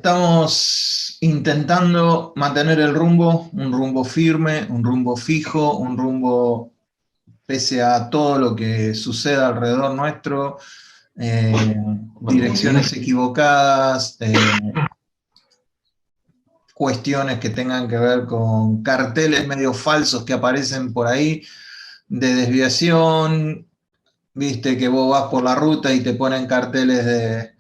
Estamos intentando mantener el rumbo, un rumbo firme, un rumbo fijo, un rumbo pese a todo lo que suceda alrededor nuestro, direcciones equivocadas, cuestiones que tengan que ver con carteles medio falsos que aparecen por ahí, de desviación, viste que vos vas por la ruta y te ponen carteles de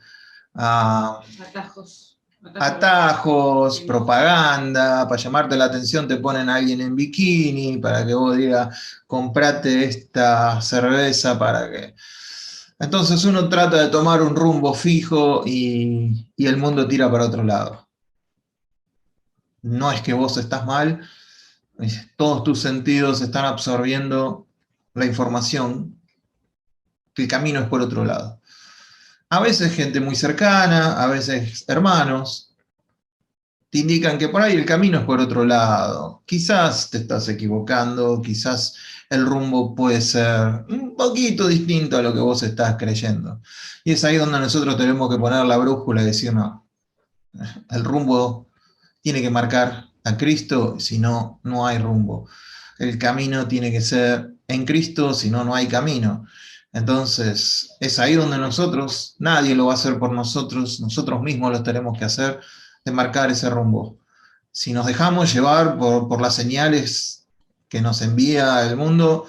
atajos, propaganda, para llamarte la atención te ponen a alguien en bikini, para que vos digas, comprate esta cerveza para que... Entonces uno trata de tomar un rumbo fijo y el mundo tira para otro lado. No es que vos estás mal, todos tus sentidos están absorbiendo la información, que el camino es por otro lado. A veces gente muy cercana, a veces hermanos, te indican que por ahí el camino es por otro lado. Quizás te estás equivocando, quizás el rumbo puede ser un poquito distinto a lo que vos estás creyendo. Y es ahí donde nosotros tenemos que poner la brújula y decir, no, el rumbo tiene que marcar a Cristo, si no, no hay rumbo. El camino tiene que ser en Cristo, si no, no hay camino. Entonces, es ahí donde nosotros, nadie lo va a hacer por nosotros mismos lo tenemos que hacer, de marcar ese rumbo. Si nos dejamos llevar por las señales que nos envía el mundo,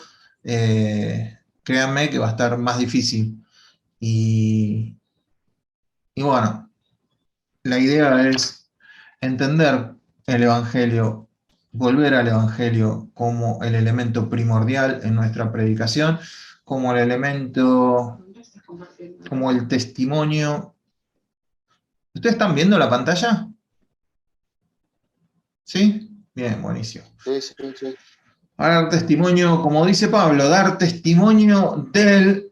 créanme que va a estar más difícil. Y bueno, la idea es entender el Evangelio, volver al Evangelio como el elemento primordial en nuestra predicación, como el elemento, como el testimonio. ¿Ustedes están viendo la pantalla? ¿Sí? Bien, buenísimo. Sí. Dar testimonio, como dice Pablo, dar testimonio del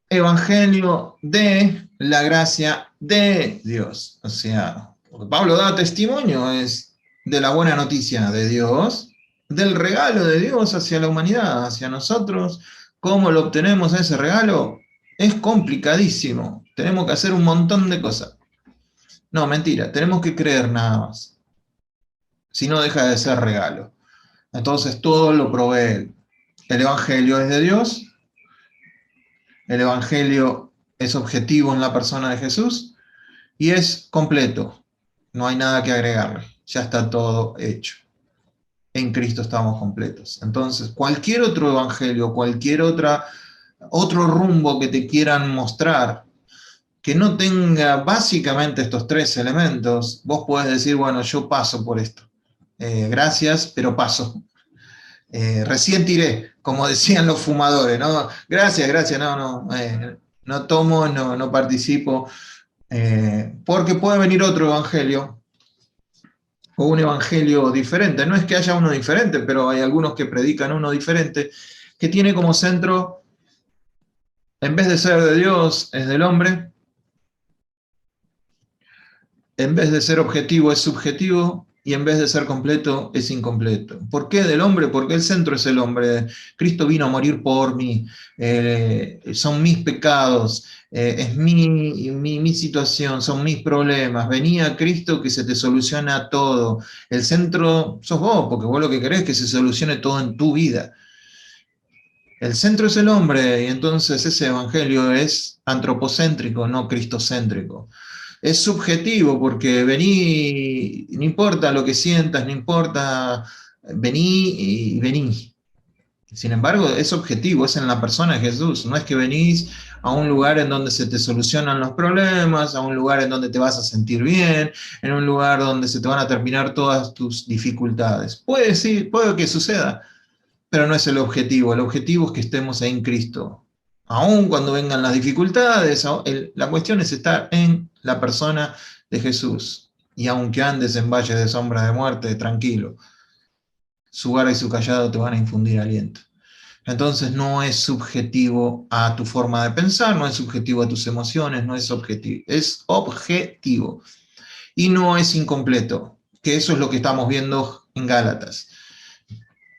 Evangelio, de la gracia de Dios. O sea, lo que Pablo da testimonio es de la buena noticia de Dios, del regalo de Dios hacia la humanidad, hacia nosotros. ¿Cómo lo obtenemos ese regalo? Es complicadísimo. Tenemos que hacer un montón de cosas. No, mentira, tenemos que creer nada más. Si no, deja de ser regalo. Entonces todo lo provee Él. El Evangelio es de Dios, el Evangelio es objetivo en la persona de Jesús y es completo. No hay nada que agregarle, ya está todo hecho. En Cristo estamos completos. Entonces, cualquier otro Evangelio, cualquier otro rumbo que te quieran mostrar, que no tenga básicamente estos tres elementos, vos podés decir, bueno, yo paso por esto. Gracias, pero paso. Recién tiré, como decían los fumadores, ¿no? Gracias, no tomo, no participo, porque puede venir otro evangelio, o un evangelio diferente. No es que haya uno diferente, pero hay algunos que predican uno diferente, que tiene como centro, en vez de ser de Dios, es del hombre, en vez de ser objetivo, es subjetivo, y en vez de ser completo, es incompleto. ¿Por qué del hombre? Porque el centro es el hombre. Cristo vino a morir por mí, son mis pecados, es mi situación, son mis problemas. Venía Cristo que se te soluciona todo. El centro sos vos, porque vos lo que querés es que se solucione todo en tu vida. El centro es el hombre, y entonces ese evangelio es antropocéntrico, no cristocéntrico. Es subjetivo, porque vení, no importa lo que sientas, no importa, vení y vení. Sin embargo, es objetivo, es en la persona de Jesús. No es que venís a un lugar en donde se te solucionan los problemas, a un lugar en donde te vas a sentir bien, en un lugar donde se te van a terminar todas tus dificultades. Puede, sí, puede que suceda, pero no es el objetivo. El objetivo es que estemos en Cristo. Aún cuando vengan las dificultades, la cuestión es estar en la persona de Jesús. Y aunque andes en valles de sombra de muerte, tranquilo. Su vara y su callado te van a infundir aliento. Entonces no es subjetivo a tu forma de pensar, no es subjetivo a tus emociones, no es objetivo. Es objetivo. Y no es incompleto, que eso es lo que estamos viendo en Gálatas.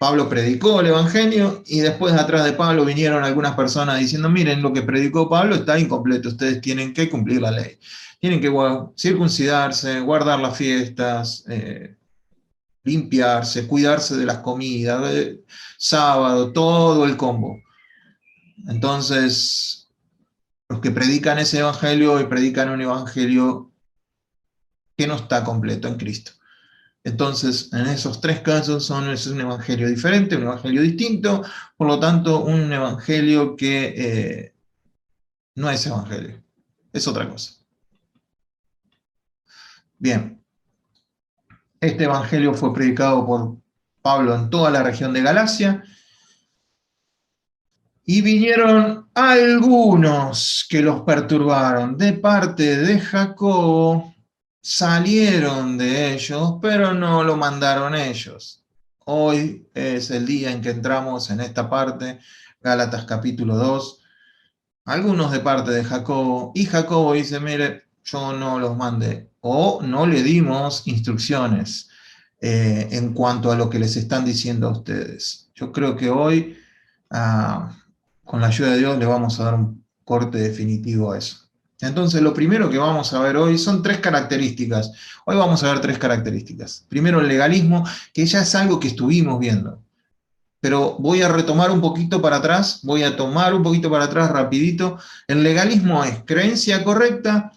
Pablo predicó el Evangelio y después atrás de Pablo vinieron algunas personas diciendo, miren, lo que predicó Pablo está incompleto, ustedes tienen que cumplir la ley. Tienen que circuncidarse, guardar las fiestas, limpiarse, cuidarse de las comidas, sábado, todo el combo. Entonces, los que predican ese Evangelio y predican un Evangelio que no está completo en Cristo. Entonces, en esos tres casos es un evangelio diferente, un evangelio distinto, por lo tanto, un evangelio que no es evangelio, es otra cosa. Bien, este evangelio fue predicado por Pablo en toda la región de Galacia, y vinieron algunos que los perturbaron de parte de Jacobo, salieron de ellos, pero no lo mandaron ellos. Hoy es el día en que entramos en esta parte, Gálatas capítulo 2, algunos de parte de Jacobo, y Jacobo dice, mire, yo no los mandé, o no le dimos instrucciones en cuanto a lo que les están diciendo a ustedes. Yo creo que hoy, con la ayuda de Dios, le vamos a dar un corte definitivo a eso. Entonces, lo primero que vamos a ver hoy son tres características. Hoy vamos a ver tres características. Primero, el legalismo, que ya es algo que estuvimos viendo. Pero voy a retomar un poquito para atrás, voy a tomar un poquito para atrás rapidito. El legalismo es creencia correcta,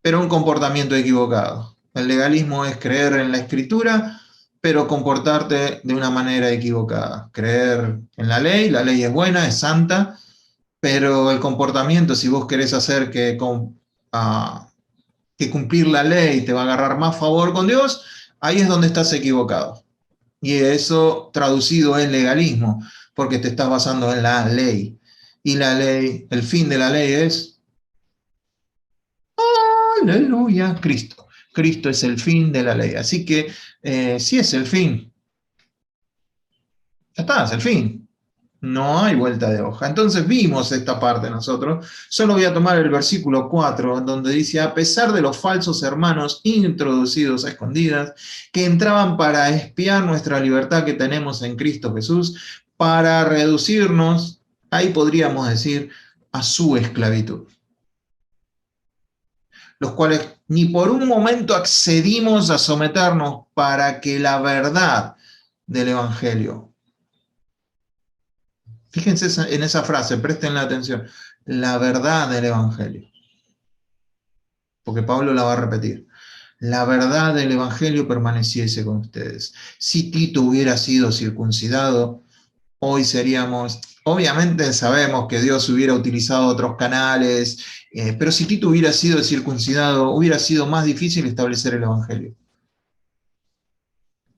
pero un comportamiento equivocado. El legalismo es creer en la Escritura, pero comportarte de una manera equivocada. Creer en la ley es buena, es santa, pero el comportamiento, si vos querés hacer que cumplir la ley te va a agarrar más favor con Dios, ahí es donde estás equivocado. Y eso traducido es legalismo, porque te estás basando en la ley. Y la ley, el fin de la ley es, aleluya, Cristo. Cristo es el fin de la ley. Así que si es el fin, ya está, es el fin. No hay vuelta de hoja. Entonces vimos esta parte nosotros. Solo voy a tomar el versículo 4, donde dice, a pesar de los falsos hermanos introducidos a escondidas, que entraban para espiar nuestra libertad que tenemos en Cristo Jesús, para reducirnos, ahí podríamos decir, a su esclavitud. Los cuales ni por un momento accedimos a someternos para que la verdad del Evangelio. Fíjense en esa frase, presten la atención. La verdad del Evangelio. Porque Pablo la va a repetir. La verdad del Evangelio permaneciese con ustedes. Si Tito hubiera sido circuncidado, hoy seríamos... Obviamente sabemos que Dios hubiera utilizado otros canales, pero si Tito hubiera sido circuncidado, hubiera sido más difícil establecer el Evangelio.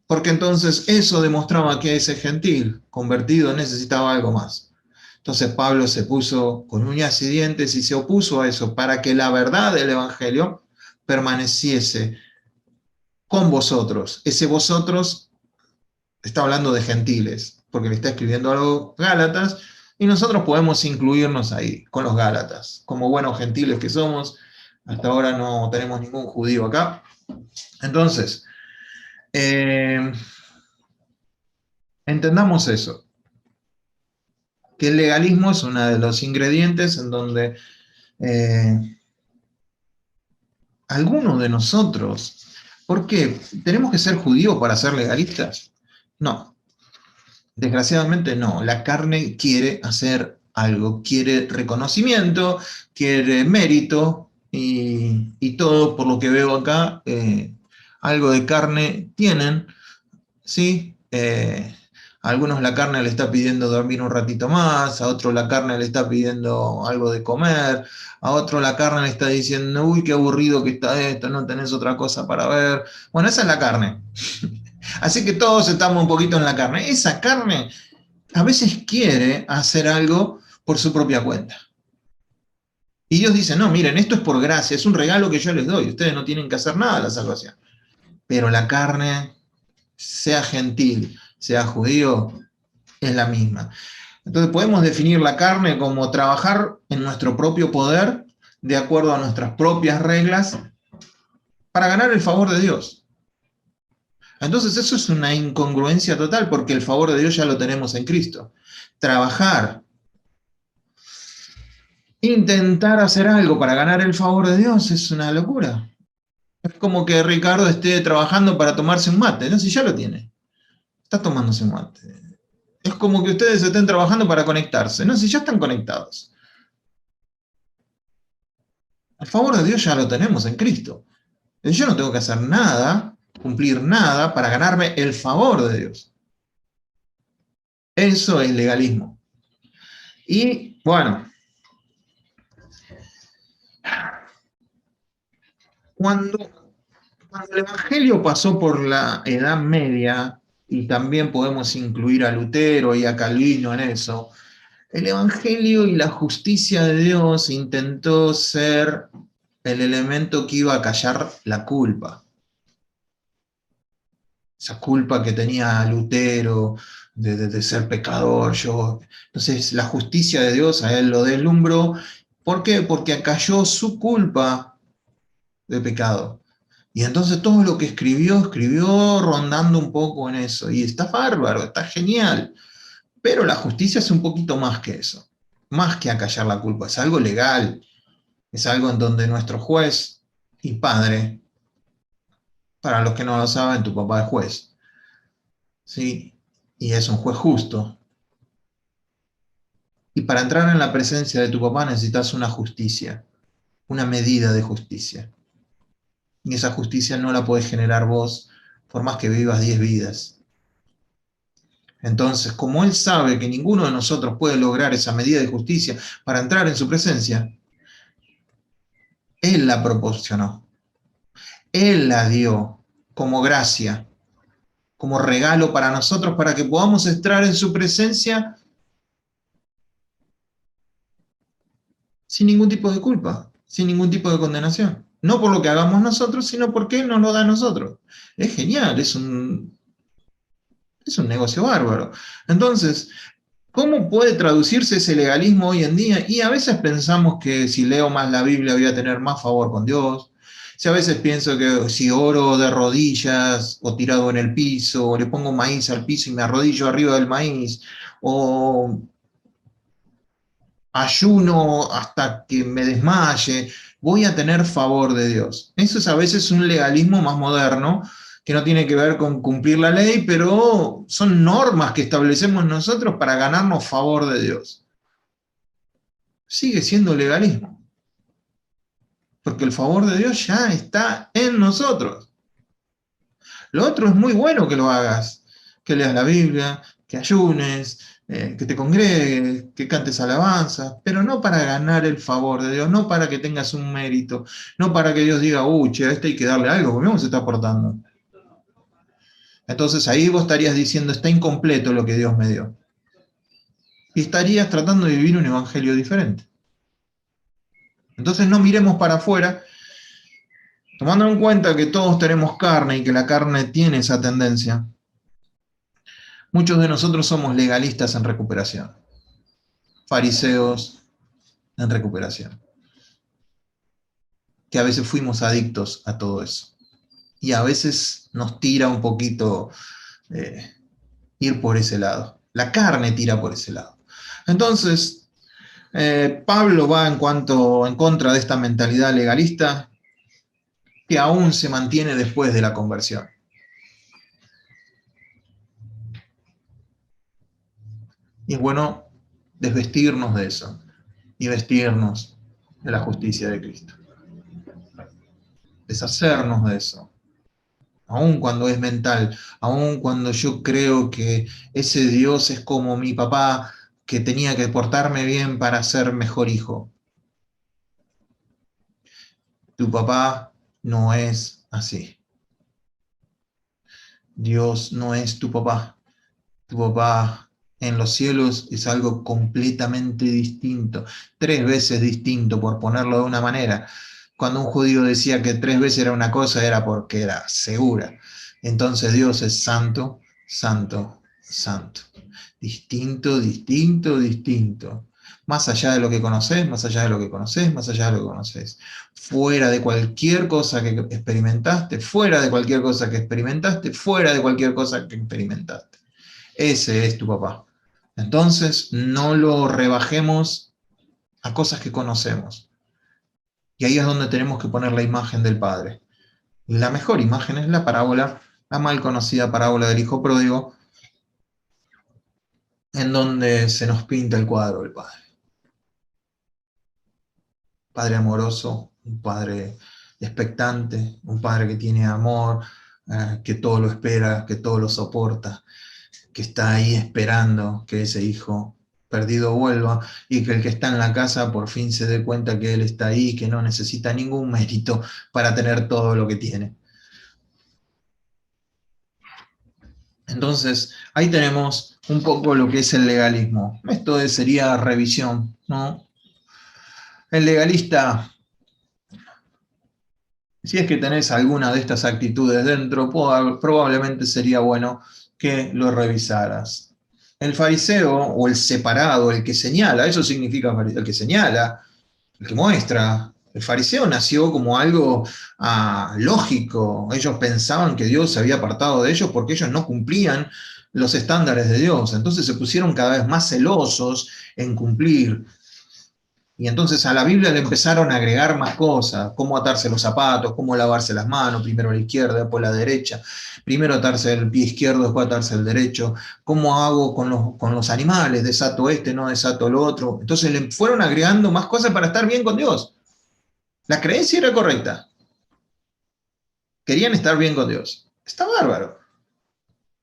Porque entonces eso demostraba que ese gentil convertido necesitaba algo más. Entonces Pablo se puso con uñas y dientes y se opuso a eso para que la verdad del Evangelio permaneciese con vosotros. Ese vosotros está hablando de gentiles, porque le está escribiendo a los Gálatas, y nosotros podemos incluirnos ahí, con los Gálatas. Como buenos gentiles que somos, hasta ahora no tenemos ningún judío acá. Entonces, entendamos eso. Que el legalismo es uno de los ingredientes en donde algunos de nosotros, ¿por qué? ¿Tenemos que ser judíos para ser legalistas? No, desgraciadamente no. La carne quiere hacer algo, quiere reconocimiento, quiere mérito, y todo, por lo que veo acá, algo de carne tienen, ¿sí? A algunos la carne le está pidiendo dormir un ratito más, a otro la carne le está pidiendo algo de comer, a otro la carne le está diciendo, uy, qué aburrido que está esto, no tenés otra cosa para ver. Bueno, esa es la carne. Así que todos estamos un poquito en la carne. Esa carne a veces quiere hacer algo por su propia cuenta. Y Dios dice, no, miren, esto es por gracia, es un regalo que yo les doy, ustedes no tienen que hacer nada de la salvación. Pero la carne, sea gentil, sea judío, es la misma. Entonces podemos definir la carne como trabajar en nuestro propio poder, de acuerdo a nuestras propias reglas, para ganar el favor de Dios. Entonces eso es una incongruencia total, porque el favor de Dios ya lo tenemos en Cristo. Trabajar, intentar hacer algo para ganar el favor de Dios es una locura. Es como que Ricardo esté trabajando para tomarse un mate, ¿no? Si ya lo tiene, está tomándose un mate. Es como que ustedes estén trabajando para conectarse, ¿no? Si ya están conectados. El favor de Dios ya lo tenemos en Cristo. Yo no tengo que hacer nada, cumplir nada para ganarme el favor de Dios. Eso es legalismo. Y bueno, cuando el Evangelio pasó por la Edad Media, y también podemos incluir a Lutero y a Calvino en eso, el Evangelio y la justicia de Dios intentó ser el elemento que iba a callar la culpa. Esa culpa que tenía Lutero de ser pecador. Entonces la justicia de Dios a él lo deslumbró. ¿Por qué? Porque acalló su culpa de pecado. Y entonces todo lo que escribió rondando un poco en eso. Y está bárbaro, está genial. Pero la justicia es un poquito más que eso. Más que acallar la culpa. Es algo legal. Es algo en donde nuestro juez y padre, para los que no lo saben, tu papá es juez. ¿Sí? Y es un juez justo. Y para entrar en la presencia de tu papá necesitas una justicia. Una medida de justicia. Y esa justicia no la podés generar vos por más que vivas 10 vidas. Entonces, como Él sabe que ninguno de nosotros puede lograr esa medida de justicia para entrar en su presencia, Él la proporcionó. Él la dio como gracia, como regalo para nosotros, para que podamos entrar en su presencia sin ningún tipo de culpa, sin ningún tipo de condenación. No por lo que hagamos nosotros, sino porque Él nos lo da a nosotros. Es genial, es un negocio bárbaro. Entonces, ¿cómo puede traducirse ese legalismo hoy en día? Y a veces pensamos que si leo más la Biblia voy a tener más favor con Dios. Si a veces pienso que si oro de rodillas o tirado en el piso, o le pongo maíz al piso y me arrodillo arriba del maíz, o ayuno hasta que me desmaye, voy a tener favor de Dios. Eso es a veces un legalismo más moderno, que no tiene que ver con cumplir la ley, pero son normas que establecemos nosotros para ganarnos favor de Dios. Sigue siendo legalismo, porque el favor de Dios ya está en nosotros. Lo otro es muy bueno que lo hagas, que leas la Biblia, que ayunes, que te congregues, que cantes alabanzas, pero no para ganar el favor de Dios, no para que tengas un mérito, no para que Dios diga, che, a este hay que darle algo, porque cómo se está aportando. Entonces ahí vos estarías diciendo, está incompleto lo que Dios me dio. Y estarías tratando de vivir un evangelio diferente. Entonces no miremos para afuera, tomando en cuenta que todos tenemos carne y que la carne tiene esa tendencia. Muchos de nosotros somos legalistas en recuperación, fariseos en recuperación, que a veces fuimos adictos a todo eso. Y a veces nos tira un poquito ir por ese lado. La carne tira por ese lado. Entonces, Pablo va en contra de esta mentalidad legalista que aún se mantiene después de la conversión. Y es bueno desvestirnos de eso y vestirnos de la justicia de Cristo. Deshacernos de eso. Aun cuando es mental, aun cuando yo creo que ese Dios es como mi papá, que tenía que portarme bien para ser mejor hijo. Tu papá no es así. Dios no es tu papá. Tu papá en los cielos es algo completamente distinto, 3 veces distinto, por ponerlo de una manera. Cuando un judío decía que 3 veces era una cosa, era porque era segura. Entonces Dios es santo, santo, santo. Distinto, distinto, distinto. más allá de lo que conocés, más allá de lo que conocés, más allá de lo que conocés. Fuera de cualquier cosa que experimentaste, fuera de cualquier cosa que experimentaste, fuera de cualquier cosa que experimentaste. Ese es tu papá. Entonces, no lo rebajemos a cosas que conocemos. Y ahí es donde tenemos que poner la imagen del Padre. La mejor imagen es la parábola, la mal conocida parábola del Hijo Pródigo, en donde se nos pinta el cuadro del Padre. Padre amoroso, un Padre expectante, un Padre que tiene amor, que todo lo espera, que todo lo soporta, que está ahí esperando que ese hijo perdido vuelva y que el que está en la casa por fin se dé cuenta que él está ahí, que no necesita ningún mérito para tener todo lo que tiene. Entonces, ahí tenemos un poco lo que es el legalismo. Esto sería revisión, ¿no? El legalista, si es que tenés alguna de estas actitudes dentro, probablemente sería bueno que lo revisaras. El fariseo o el separado, el que señala, eso significa el que señala, el que muestra. El fariseo nació como algo lógico. Ellos pensaban que Dios se había apartado de ellos porque ellos no cumplían los estándares de Dios. Entonces se pusieron cada vez más celosos en cumplir. Y entonces a la Biblia le empezaron a agregar más cosas, cómo atarse los zapatos, cómo lavarse las manos, primero a la izquierda, después a la derecha, primero atarse el pie izquierdo, después atarse el derecho, cómo hago con los animales, desato este, no desato el otro. Entonces le fueron agregando más cosas para estar bien con Dios. La creencia era correcta. Querían estar bien con Dios. Está bárbaro.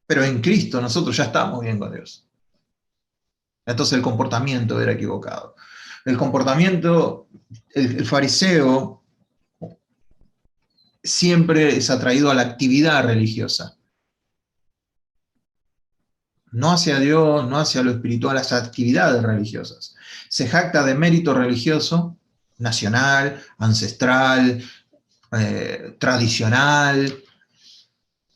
Pero en Cristo nosotros ya estamos bien con Dios. Entonces el comportamiento era equivocado. El comportamiento, el fariseo siempre es atraído a la actividad religiosa. No hacia Dios, no hacia lo espiritual, a las actividades religiosas. Se jacta de mérito religioso, nacional, ancestral, tradicional.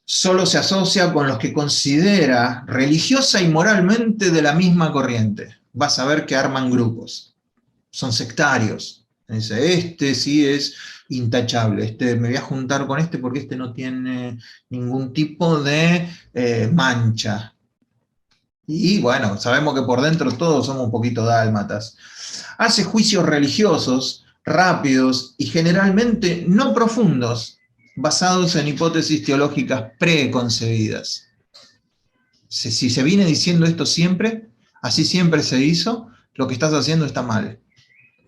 Solo se asocia con los que considera religiosa y moralmente de la misma corriente. Vas a ver que arman grupos. Son sectarios. Dice, este sí es intachable, me voy a juntar con este porque este no tiene ningún tipo de mancha. Y bueno, sabemos que por dentro todos somos un poquito dálmatas. Hace juicios religiosos, rápidos y generalmente no profundos, basados en hipótesis teológicas preconcebidas. Si se viene diciendo esto siempre, así siempre se hizo, lo que estás haciendo está mal.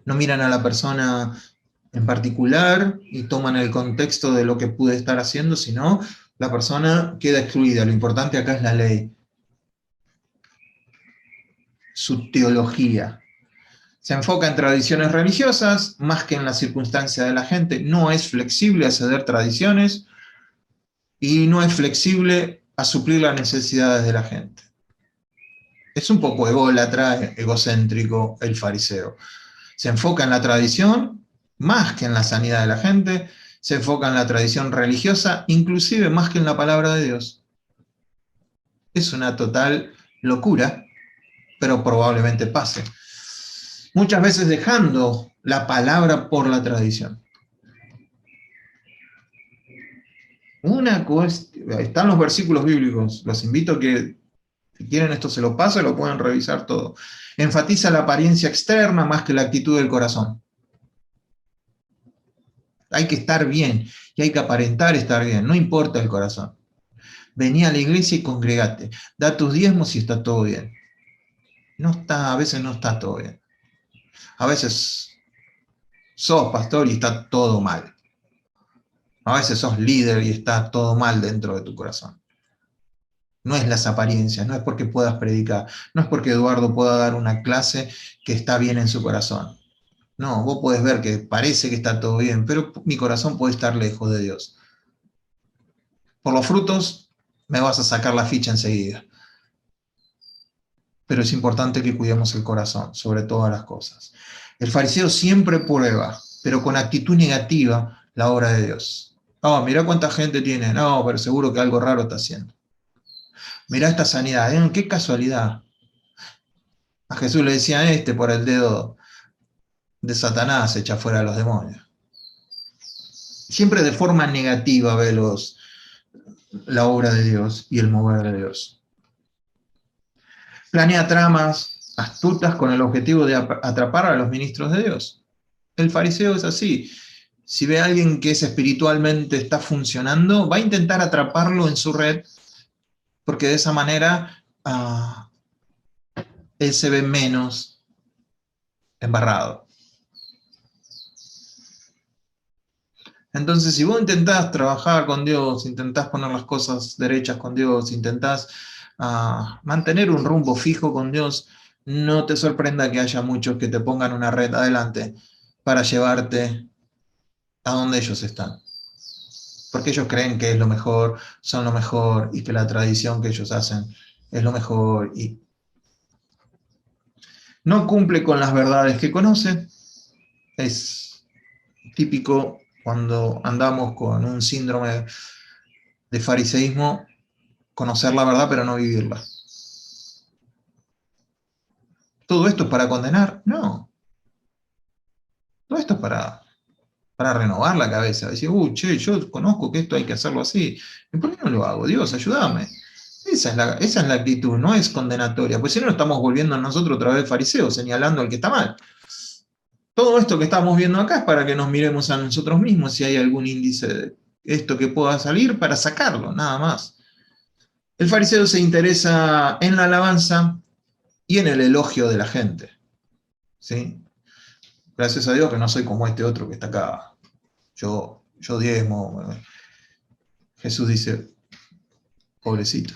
No miran a la persona en particular y toman el contexto de lo que pude estar haciendo, sino la persona queda excluida. Lo importante acá es la ley, su teología. Se enfoca en tradiciones religiosas más que en la circunstancia de la gente. No es flexible a ceder tradiciones y no es flexible a suplir las necesidades de la gente. Es un poco ególatra, egocéntrico el fariseo. Se enfoca en la tradición más que en la sanidad de la gente. Se enfoca en la tradición religiosa, inclusive más que en la palabra de Dios. Es una total locura, pero probablemente pase. Muchas veces dejando la palabra por la tradición. Están los versículos bíblicos, los invito a que, si quieren esto se lo paso, lo pueden revisar todo. Enfatiza la apariencia externa más que la actitud del corazón. Hay que estar bien y hay que aparentar estar bien, no importa el corazón. Vení a la iglesia y congregate, da tus diezmos y está todo bien. A veces no está todo bien. A veces sos pastor y está todo mal. A veces sos líder y está todo mal dentro de tu corazón. No es las apariencias, no es porque puedas predicar, no es porque Eduardo pueda dar una clase que está bien en su corazón. No, vos podés ver que parece que está todo bien, pero mi corazón puede estar lejos de Dios. Por los frutos me vas a sacar la ficha enseguida. Pero es importante que cuidemos el corazón, sobre todas las cosas. El fariseo siempre prueba, pero con actitud negativa, la obra de Dios. Oh, mirá cuánta gente tiene. No, pero seguro que algo raro está haciendo. Mirá esta sanidad. Qué casualidad. A Jesús le decían, por el dedo de Satanás echa fuera a los demonios. Siempre de forma negativa ve la obra de Dios y el mover de Dios. Planea tramas astutas con el objetivo de atrapar a los ministros de Dios. El fariseo es así. Si ve a alguien que espiritualmente está funcionando, va a intentar atraparlo en su red, porque de esa manera él se ve menos embarrado. Entonces, si vos intentás trabajar con Dios, intentás poner las cosas derechas con Dios, intentás mantener un rumbo fijo con Dios, no te sorprenda que haya muchos que te pongan una red adelante para llevarte a donde ellos están. Porque ellos creen que es lo mejor, son lo mejor, y que la tradición que ellos hacen es lo mejor, y no cumple con las verdades que conoce. Es típico cuando andamos con un síndrome de fariseísmo, conocer la verdad pero no vivirla. ¿Todo esto es para condenar? No. Todo esto es para renovar la cabeza. Decir, che, yo conozco que esto hay que hacerlo así. ¿Y por qué no lo hago? Dios, ayúdame. Esa es la actitud, no es condenatoria. Pues si no, estamos volviendo nosotros otra vez fariseos, señalando al que está mal. Todo esto que estamos viendo acá es para que nos miremos a nosotros mismos si hay algún índice de esto que pueda salir para sacarlo, nada más. El fariseo se interesa en la alabanza y en el elogio de la gente. ¿Sí? Gracias a Dios que no soy como este otro que está acá. Yo diezmo. Jesús dice, pobrecito.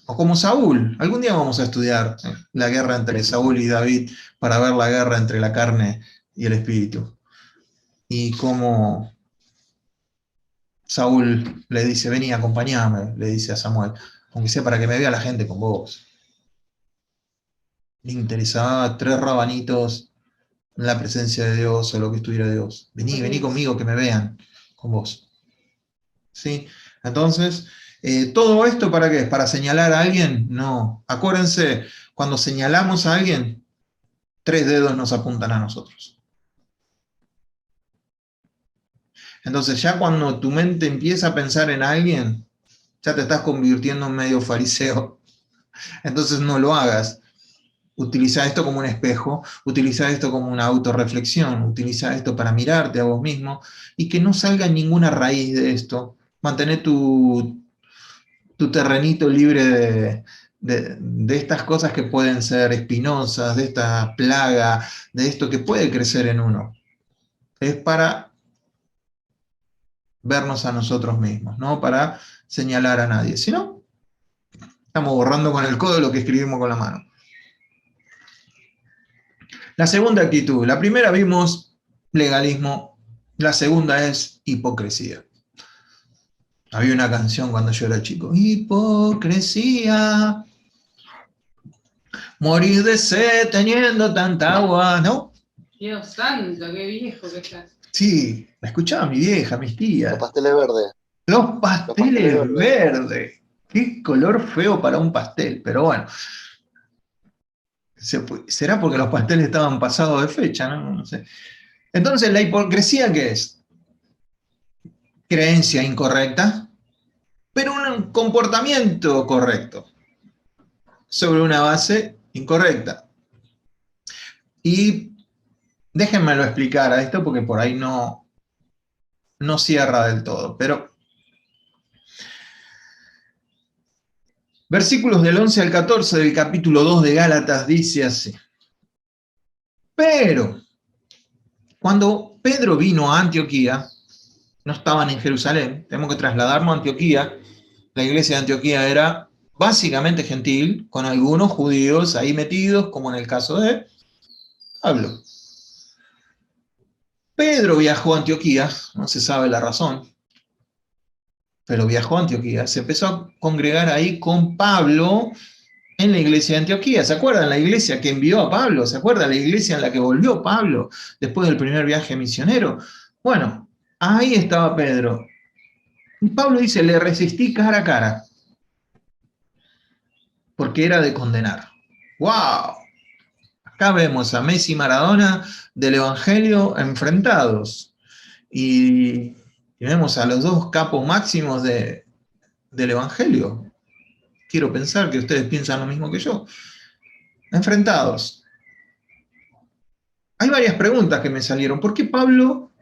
O como Saúl. Algún día vamos a estudiar la guerra entre Saúl y David para ver la guerra entre la carne y el espíritu. Y cómo Saúl le dice, vení, acompáñame, le dice a Samuel, aunque sea para que me vea la gente con vos. Le interesaba 3 rabanitos en la presencia de Dios o lo que estuviera Dios. Vení conmigo, que me vean con vos. ¿Sí? Entonces, ¿todo esto para qué? ¿Para señalar a alguien? No. Acuérdense, cuando señalamos a alguien, 3 dedos nos apuntan a nosotros. Entonces, ya cuando tu mente empieza a pensar en alguien, ya te estás convirtiendo en medio fariseo. Entonces, no lo hagas. Utiliza esto como un espejo, utiliza esto como una autorreflexión, utiliza esto para mirarte a vos mismo y que no salga ninguna raíz de esto. Mantener tu terrenito libre de estas cosas que pueden ser espinosas, de esta plaga, de esto que puede crecer en uno. Es para vernos a nosotros mismos, no para señalar a nadie. Si no, estamos borrando con el codo lo que escribimos con la mano. La segunda actitud, la primera vimos legalismo, la segunda es hipocresía. Había una canción cuando yo era chico, hipocresía, morir de sed teniendo tanta agua, ¿no? Dios santo, qué viejo que estás. Sí, la escuchaba mi vieja, mis tías. Los pasteles verdes. Los pasteles verdes. Qué color feo para un pastel, pero bueno. ¿Será porque los pasteles estaban pasados de fecha? No sé. Entonces, ¿la hipocresía qué es? Creencia incorrecta, pero un comportamiento correcto sobre una base incorrecta. Y déjenmelo explicar a esto porque por ahí no cierra del todo, pero versículos del 11 al 14 del capítulo 2 de Gálatas dice así. Pero cuando Pedro vino a Antioquía, no estaban en Jerusalén, tenemos que trasladarnos a Antioquía. La iglesia de Antioquía era básicamente gentil, con algunos judíos ahí metidos, como en el caso de Pablo. Pedro viajó a Antioquía, no se sabe la razón, pero viajó a Antioquía, se empezó a congregar ahí con Pablo en la iglesia de Antioquía. ¿Se acuerdan? La iglesia que envió a Pablo, ¿se acuerdan? La iglesia en la que volvió Pablo después del primer viaje misionero. Bueno, ahí estaba Pedro. Y Pablo dice, le resistí cara a cara, porque era de condenar. ¡Wow! Acá vemos a Messi y Maradona del Evangelio enfrentados. Y vemos a los dos capos máximos del Evangelio. Quiero pensar que ustedes piensan lo mismo que yo. Enfrentados. Hay varias preguntas que me salieron. ¿Por qué Pablo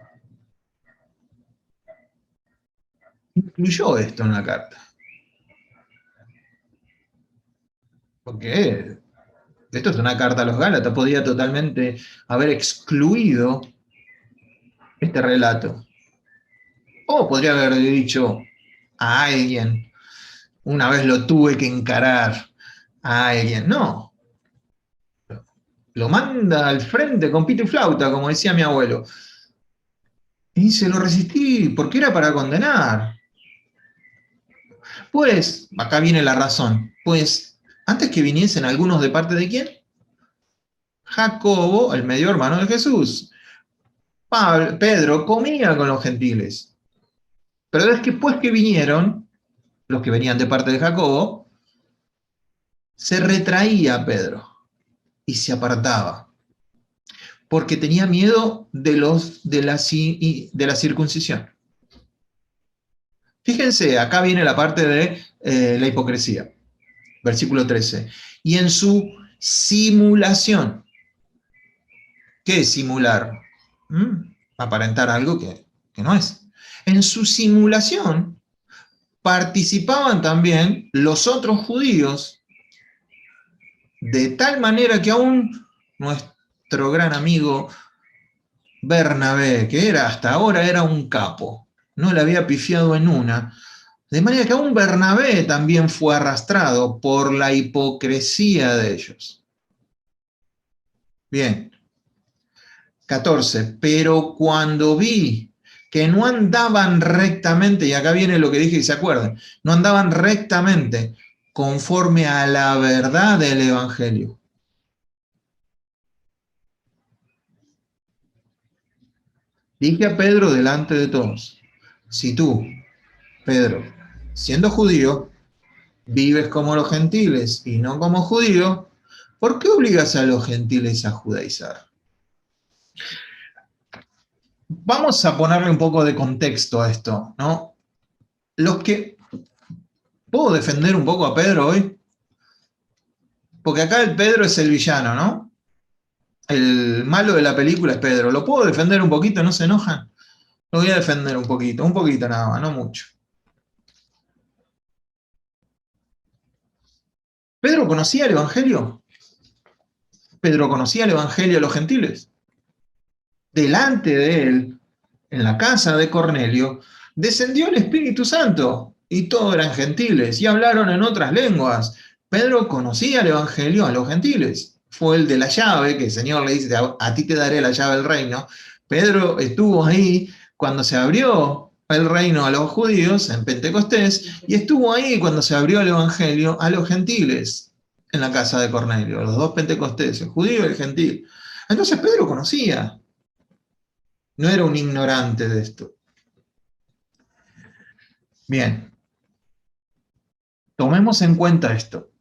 incluyó esto en la carta? Porque esto es una carta a los Gálatas, podía totalmente haber excluido este relato. O podría haber dicho a alguien, una vez lo tuve que encarar a alguien. No, lo manda al frente con pito y flauta, como decía mi abuelo. Y se lo resistí porque era para condenar. Pues, acá viene la razón, pues antes que viniesen algunos de parte de quién? Jacobo, el medio hermano de Jesús. Pedro comía con los gentiles. Pero después que vinieron, los que venían de parte de Jacobo, se retraía Pedro y se apartaba, porque tenía miedo de la circuncisión. Fíjense, acá viene la parte de la hipocresía, versículo 13. Y en su simulación. ¿Qué es simular? Aparentar algo que no es. En su simulación participaban también los otros judíos, de tal manera que aún nuestro gran amigo Bernabé, que hasta ahora era un capo, no le había pifiado en una, de manera que aún Bernabé también fue arrastrado por la hipocresía de ellos. Bien. 14. Pero cuando vi que no andaban rectamente, y acá viene lo que dije y se acuerdan, no andaban rectamente conforme a la verdad del Evangelio. Dije a Pedro delante de todos, si tú, Pedro, siendo judío, vives como los gentiles y no como judío, ¿por qué obligas a los gentiles a judaizar? Vamos a ponerle un poco de contexto a esto, ¿no? Los que... ¿Puedo defender un poco a Pedro hoy? Porque acá el Pedro es el villano, ¿no? El malo de la película es Pedro. ¿Lo puedo defender un poquito? ¿No se enojan? Lo voy a defender un poquito nada más, no mucho. ¿Pedro conocía el Evangelio? ¿Pedro conocía el Evangelio a los gentiles? Delante de él, en la casa de Cornelio, descendió el Espíritu Santo y todos eran gentiles y hablaron en otras lenguas. Pedro conocía el Evangelio a los gentiles. Fue el de la llave, que el Señor le dice, a ti te daré la llave del reino. Pedro estuvo ahí cuando se abrió el reino a los judíos en Pentecostés y estuvo ahí cuando se abrió el Evangelio a los gentiles en la casa de Cornelio, los dos Pentecostés, el judío y el gentil. Entonces Pedro conocía, no era un ignorante de esto. Bien, tomemos en cuenta esto.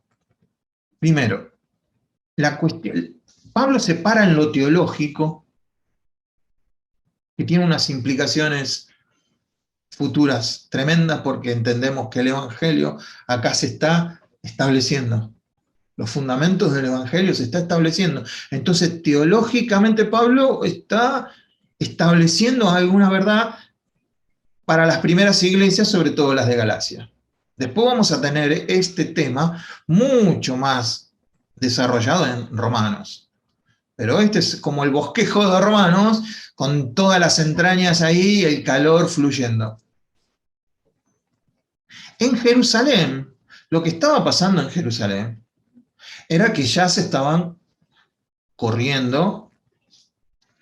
Primero, la cuestión, Pablo se para en lo teológico, que tiene unas implicaciones futuras tremendas, porque entendemos que el Evangelio acá se está estableciendo. Los fundamentos del Evangelio se está estableciendo. Entonces, teológicamente Pablo está estableciendo alguna verdad para las primeras iglesias, sobre todo las de Galacia. Después vamos a tener este tema mucho más desarrollado en Romanos. Pero este es como el bosquejo de Romanos, con todas las entrañas ahí y el calor fluyendo. En Jerusalén, lo que estaba pasando en Jerusalén era que ya se estaban corriendo,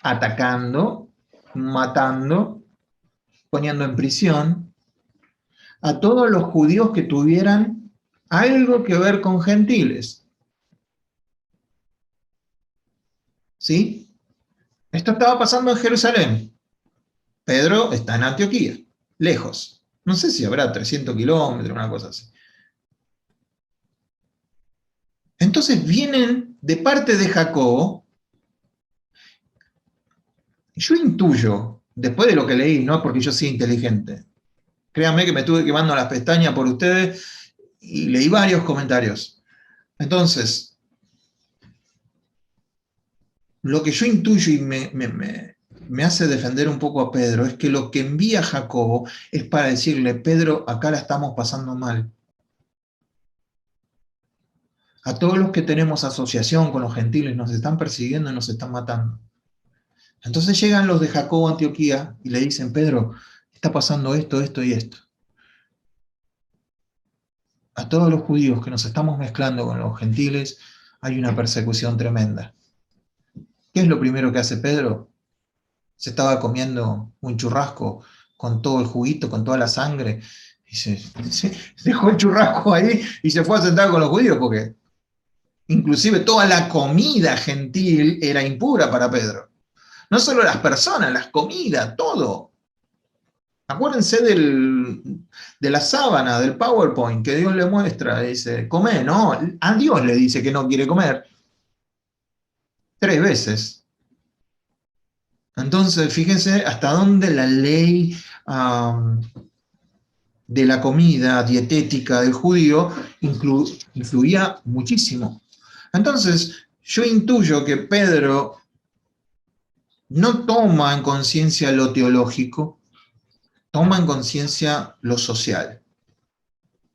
atacando, matando, poniendo en prisión a todos los judíos que tuvieran algo que ver con gentiles. ¿Sí? Esto estaba pasando en Jerusalén. Pedro está en Antioquía, lejos. No sé si habrá 300 kilómetros, una cosa así. Entonces vienen de parte de Jacobo Yo intuyo, después de lo que leí, no porque yo sea inteligente, créanme que me estuve quemando las pestañas por ustedes y leí varios comentarios. Entonces, lo que yo intuyo y me hace defender un poco a Pedro es que lo que envía Jacobo es para decirle, Pedro, acá la estamos pasando mal. A todos los que tenemos asociación con los gentiles nos están persiguiendo y nos están matando. Entonces llegan los de Jacobo a Antioquía y le dicen, Pedro, está pasando esto, esto y esto. A todos los judíos que nos estamos mezclando con los gentiles hay una persecución tremenda. ¿Qué es lo primero que hace Pedro? Se estaba comiendo un churrasco con todo el juguito, con toda la sangre, y se dejó el churrasco ahí y se fue a sentar con los judíos, porque inclusive toda la comida gentil era impura para Pedro. No solo las personas, las comidas, todo. Acuérdense de la sábana, del PowerPoint que Dios le muestra, dice, come, no, a Dios le dice que no quiere comer 3 veces. Entonces, fíjense hasta dónde la ley de la comida dietética del judío influía muchísimo. Entonces, yo intuyo que Pedro no toma en conciencia lo teológico, toma en conciencia lo social.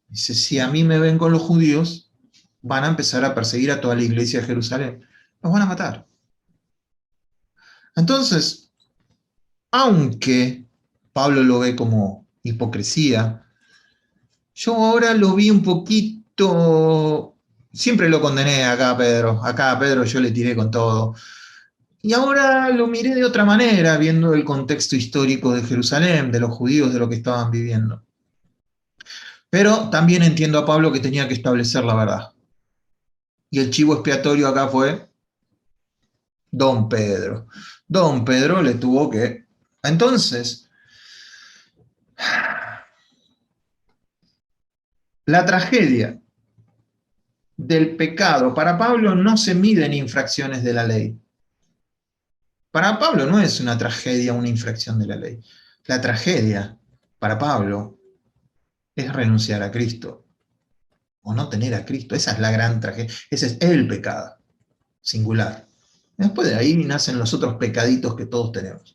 Dice, si a mí me ven con los judíos, van a empezar a perseguir a toda la iglesia de Jerusalén. Los van a matar. Entonces, aunque Pablo lo ve como hipocresía, yo ahora lo vi un poquito, siempre lo condené acá a Pedro yo le tiré con todo. Y ahora lo miré de otra manera, viendo el contexto histórico de Jerusalén, de los judíos, de lo que estaban viviendo. Pero también entiendo a Pablo que tenía que establecer la verdad. Y el chivo expiatorio acá fue Don Pedro. Don Pedro le tuvo que... Entonces, la tragedia del pecado para Pablo no se mide en infracciones de la ley. Para Pablo no es una tragedia una infracción de la ley. La tragedia para Pablo es renunciar a Cristo o no tener a Cristo. Esa es la gran tragedia. Ese es el pecado singular. Después de ahí nacen los otros pecaditos que todos tenemos.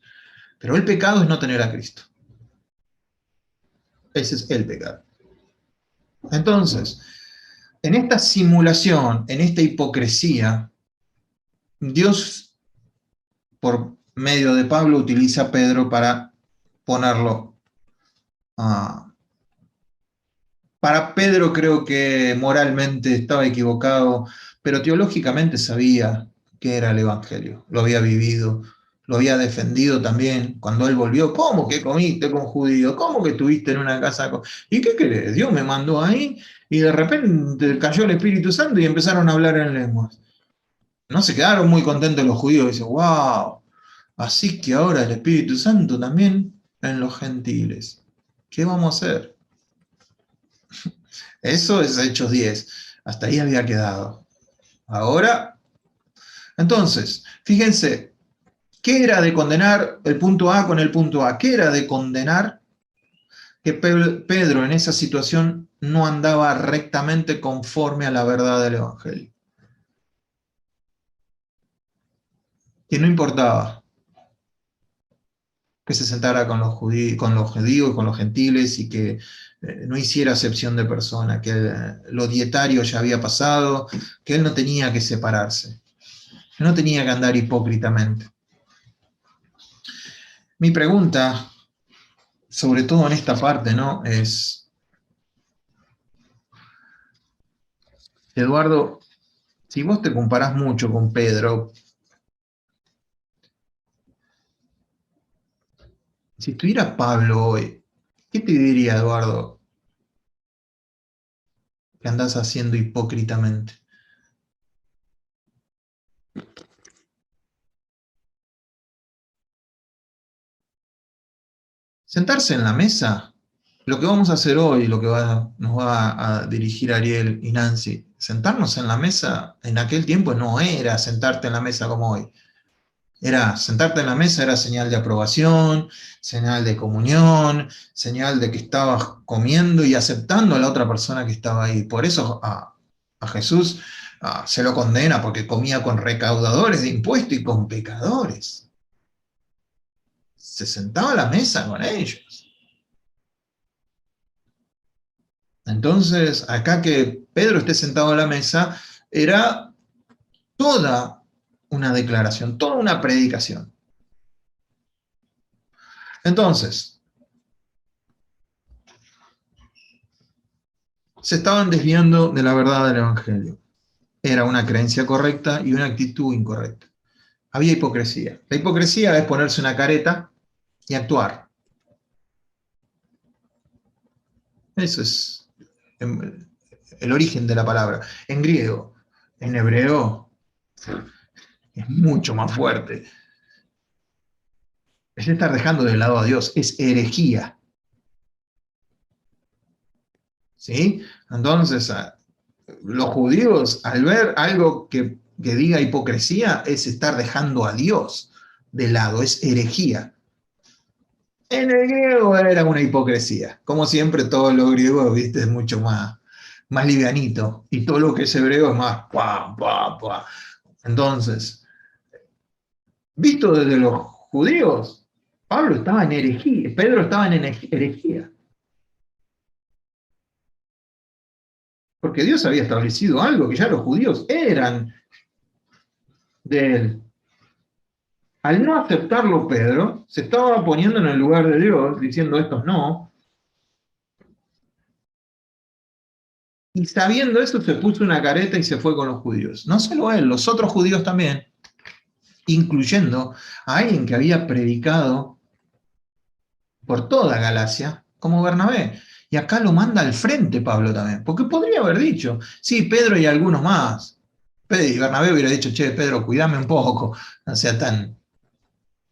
Pero el pecado es no tener a Cristo. Ese es el pecado. Entonces, en esta simulación, en esta hipocresía, Dios, por medio de Pablo, utiliza a Pedro para ponerlo. Para Pedro creo que moralmente estaba equivocado, pero teológicamente sabía qué era el Evangelio. Lo había vivido, lo había defendido también cuando él volvió. ¿Cómo que comiste con judíos? ¿Cómo que estuviste en una casa con... ¿Y qué querés? Dios me mandó ahí y de repente cayó el Espíritu Santo y empezaron a hablar en lenguas. No se quedaron muy contentos los judíos. Dicen, wow, así que ahora el Espíritu Santo también en los gentiles. ¿Qué vamos a hacer? Eso es Hechos 10. Hasta ahí había quedado. Ahora, entonces, fíjense, ¿qué era de condenar el punto A con el punto A? ¿Qué era de condenar que Pedro en esa situación no andaba rectamente conforme a la verdad del Evangelio? Que no importaba que se sentara con los judíos y con los gentiles y que no hiciera acepción de persona, que lo dietario ya había pasado, que él no tenía que separarse, que no tenía que andar hipócritamente. Mi pregunta, sobre todo en esta parte, ¿no? Es, Eduardo, si vos te comparás mucho con Pedro, si estuviera Pablo hoy, ¿qué te diría, Eduardo, que andás haciendo hipócritamente? Sentarse en la mesa, lo que vamos a hacer hoy, lo que nos va a dirigir Ariel y Nancy, sentarnos en la mesa en aquel tiempo no era sentarte en la mesa como hoy. Sentarte en la mesa era señal de aprobación, señal de comunión, señal de que estabas comiendo y aceptando a la otra persona que estaba ahí. Por eso a Jesús se lo condena, porque comía con recaudadores de impuestos y con pecadores. Se sentaba a la mesa con ellos. Entonces, acá que Pedro esté sentado a la mesa, era toda una declaración, toda una predicación. Entonces, se estaban desviando de la verdad del Evangelio. Era una creencia correcta y una actitud incorrecta. Había hipocresía. La hipocresía es ponerse una careta y actuar. Eso es el origen de la palabra. En griego, en hebreo, es mucho más fuerte. Es estar dejando de lado a Dios, es herejía. ¿Sí? Entonces, los judíos, al ver algo que diga hipocresía, es estar dejando a Dios de lado, es herejía. En el griego era una hipocresía. Como siempre, todo lo griego, viste, es mucho más livianito. Y todo lo que es hebreo es más pa, pa, pa. Entonces, visto desde los judíos, Pablo estaba en herejía, Pedro estaba en herejía. Porque Dios había establecido algo que ya los judíos eran de él. Al no aceptarlo Pedro, se estaba poniendo en el lugar de Dios, diciendo estos no. Y sabiendo eso, se puso una careta y se fue con los judíos. No solo él, los otros judíos también, incluyendo a alguien que había predicado por toda Galacia, como Bernabé. Y acá lo manda al frente Pablo también, porque podría haber dicho, sí, Pedro y algunos más. Y Bernabé hubiera dicho, che, Pedro, cuidame un poco, no sea tan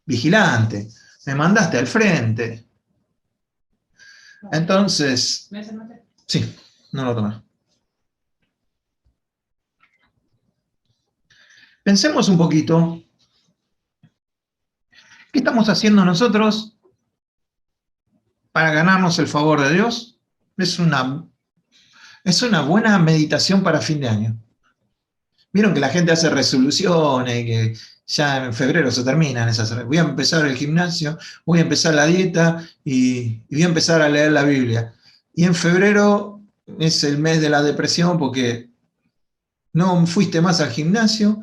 vigilante, me mandaste al frente. Entonces, sí, no lo tomé. Pensemos un poquito, ¿qué estamos haciendo nosotros para ganarnos el favor de Dios? Es una buena meditación para fin de año. Vieron que la gente hace resoluciones, que ya en febrero se terminan esas. Voy a empezar el gimnasio, voy a empezar la dieta y voy a empezar a leer la Biblia. Y en febrero es el mes de la depresión porque no fuiste más al gimnasio,